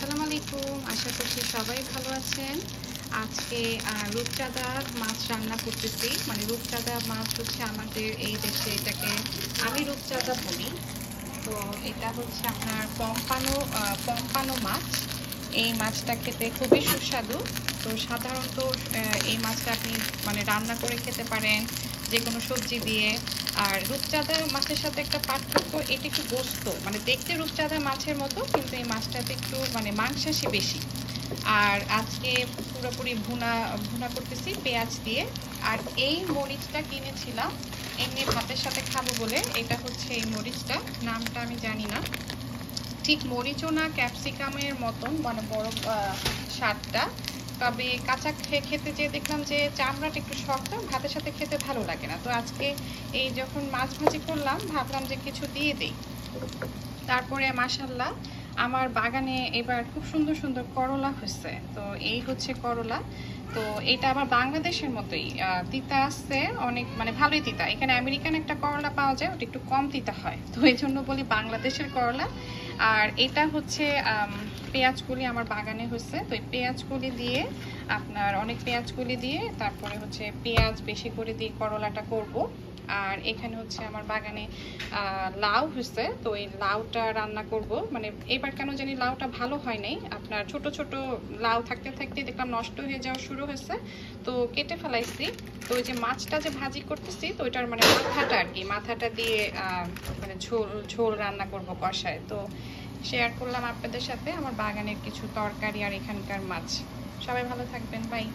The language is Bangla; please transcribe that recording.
আসসালামু আলাইকুম। আশা করছি সবাই ভালো আছেন। আজকে রূপচাঁদা মাছ রান্না করতেছি। মানে রূপচাঁদা মাছ হচ্ছে আমাদের এই দেশে এটাকে আমি রূপচাঁদা বলি। তো এটা হচ্ছে আপনার পম্পানো মাছ। এই মাছটা খেতে খুবই সুস্বাদু। তো সাধারণত এই মাছটা আপনি মানে রান্না করে খেতে পারেন যে কোনো সবজি দিয়ে। আর রূপচাঁদা মাছের সাথে একটা পার্থক্য, এটা একটু গোস্ত, মানে দেখতে রূপচাঁদা মাছের মতো, কিন্তু এই মাছটাতে একটু মানে মাংসাশী বেশি। আর আজকে পুরোপুরি ভুনা ভুনা করতেছি পেঁয়াজ দিয়ে। আর এই মরিচটা কিনেছিলাম এমনি ভাতের সাথে খাবো বলে। এটা হচ্ছে এই মরিচটা, নামটা আমি জানি না ঠিক, মরিচও না ক্যাপসিকামের মতন, মানে বড় স্বাদটা। তবে কাঁচা খেতে যেয়ে দেখলাম যে চামড়াটা একটু শক্ত, ভাতের সাথে খেতে ভালো লাগে না। তো আজকে এই যখন মাছ ভাজি করলাম ভাবলাম যে কিছু দিয়ে দিই। তারপরে মাশাআল্লাহ আমার বাগানে এবার খুব সুন্দর সুন্দর করলা হয়েছে। তো এই হচ্ছে করলা। তো এটা আবার বাংলাদেশের মতোই তিতা আসছে অনেক, মানে ভালোই তিতা। এখানে আমেরিকান একটা করলা পাওয়া যায়, ওটা একটু কম তিতা হয়, তো এই জন্য বলি বাংলাদেশের করলা। আর এটা হচ্ছে পেঁয়াজকলি আমার বাগানে হচ্ছে। তো এই পেঁয়াজকলি দিয়ে আপনার অনেক পেঁয়াজকলি দিয়ে তারপরে হচ্ছে পেঁয়াজ বেশি করে দিয়ে করলাটা করব। আর এখানে হচ্ছে আমার বাগানে লাউ হয়েছে। তো এই লাউটা রান্না করব। মানে এবার কেন জানি লাউটা ভালো হয় নাই, আপনার ছোট ছোট লাউ থাকতে থাকতে দেখলাম নষ্ট হয়ে যাওয়া শুরু হয়েছে, তো কেটে ফেলাইছি। তো ওই যে মাছটা যে ভাজি করতেছি, তো ওইটার মানে মাথাটা আর কি, মাথাটা দিয়ে মানে ঝোল ঝোল রান্না করব কষায়। তো শেয়ার করলাম আপনাদের সাথে আমার বাগানের কিছু তরকারি আর এখানকার মাছ। সবাই ভালো থাকবেন, বাই।